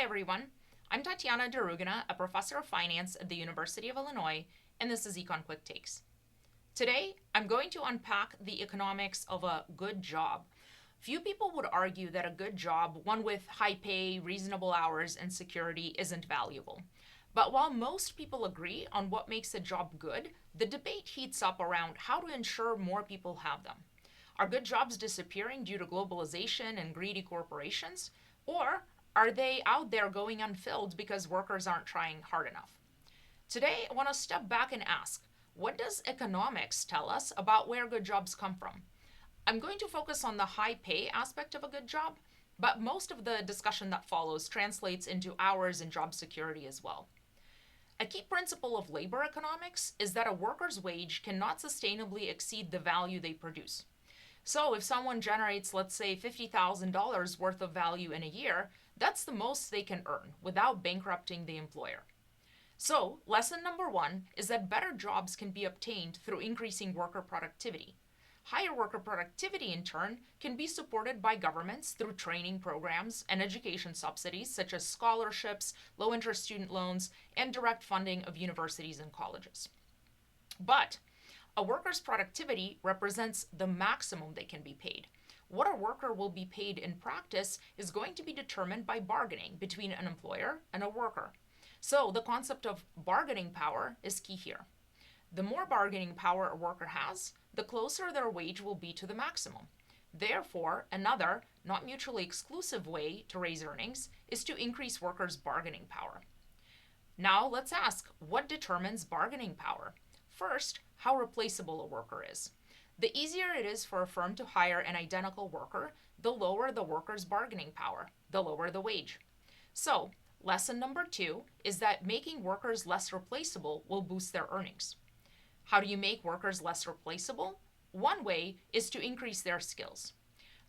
Hi everyone, I'm Tatiana Derugina, a professor of finance at the University of Illinois, and this is Econ Quick Takes. Today, I'm going to unpack the economics of a good job. Few people would argue that a good job, one with high pay, reasonable hours, and security, isn't valuable. But while most people agree on what makes a job good, the debate heats up around how to ensure more people have them. Are good jobs disappearing due to globalization and greedy corporations? Or are they out there going unfilled because workers aren't trying hard enough? Today, I want to step back and ask, what does economics tell us about where good jobs come from? I'm going to focus on the high pay aspect of a good job, but most of the discussion that follows translates into hours and job security as well. A key principle of labor economics is that a worker's wage cannot sustainably exceed the value they produce. So if someone generates, let's say, $50,000 worth of value in a year, that's the most they can earn without bankrupting the employer. So, lesson number one is that better jobs can be obtained through increasing worker productivity. Higher worker productivity, in turn, can be supported by governments through training programs and education subsidies such as scholarships, low interest student loans, and direct funding of universities and colleges. But a worker's productivity represents the maximum they can be paid. What a worker will be paid in practice is going to be determined by bargaining between an employer and a worker. So the concept of bargaining power is key here. The more bargaining power a worker has, the closer their wage will be to the maximum. Therefore, another, not mutually exclusive way to raise earnings is to increase workers' bargaining power. Now let's ask, what determines bargaining power? First, how replaceable a worker is. The easier it is for a firm to hire an identical worker, the lower the worker's bargaining power, the lower the wage. So, lesson number two is that making workers less replaceable will boost their earnings. How do you make workers less replaceable? One way is to increase their skills.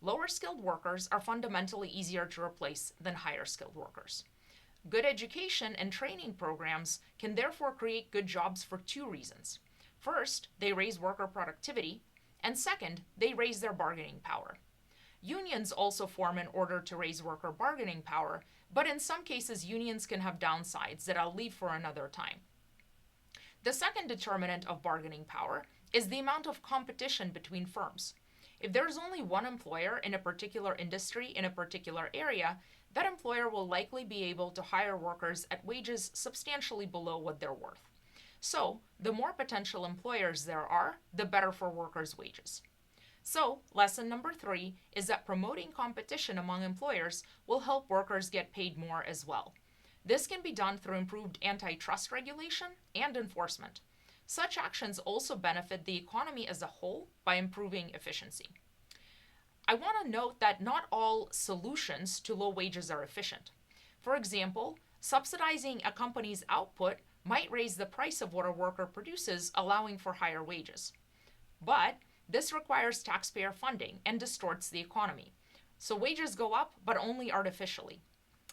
Lower skilled workers are fundamentally easier to replace than higher skilled workers. Good education and training programs can therefore create good jobs for two reasons. First, they raise worker productivity, and second, they raise their bargaining power. Unions also form in order to raise worker bargaining power, but in some cases, unions can have downsides that I'll leave for another time. The second determinant of bargaining power is the amount of competition between firms. If there's only one employer in a particular industry in a particular area, that employer will likely be able to hire workers at wages substantially below what they're worth. So, the more potential employers there are, the better for workers' wages. So, lesson number three is that promoting competition among employers will help workers get paid more as well. This can be done through improved antitrust regulation and enforcement. Such actions also benefit the economy as a whole by improving efficiency. I want to note that not all solutions to low wages are efficient. For example, subsidizing a company's output might raise the price of what a worker produces, allowing for higher wages. But this requires taxpayer funding and distorts the economy. So wages go up, but only artificially.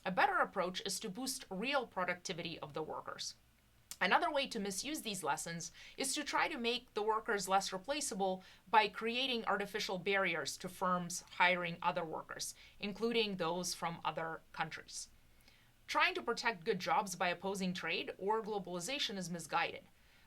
A better approach is to boost real productivity of the workers. Another way to misuse these lessons is to try to make the workers less replaceable by creating artificial barriers to firms hiring other workers, including those from other countries. Trying to protect good jobs by opposing trade or globalization is misguided.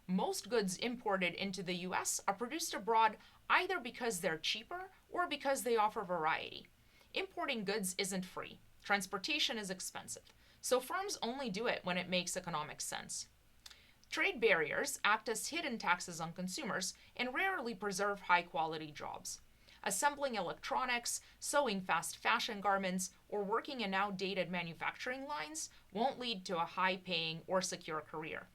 Most goods imported into the US are produced abroad either because they're cheaper or because they offer variety. Importing goods isn't free. Transportation is expensive. So firms only do it when it makes economic sense. Trade barriers act as hidden taxes on consumers and rarely preserve high quality jobs. Assembling electronics, sewing fast fashion garments, or working in outdated manufacturing lines won't lead to a high paying or secure career.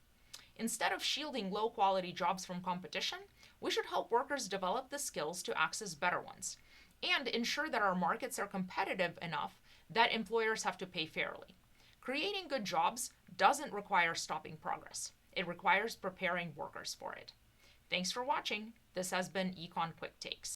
Instead of shielding low quality jobs from competition, we should help workers develop the skills to access better ones and ensure that our markets are competitive enough that employers have to pay fairly. Creating good jobs doesn't require stopping progress. It requires preparing workers for it. Thanks for watching. This has been Econ Quick Takes.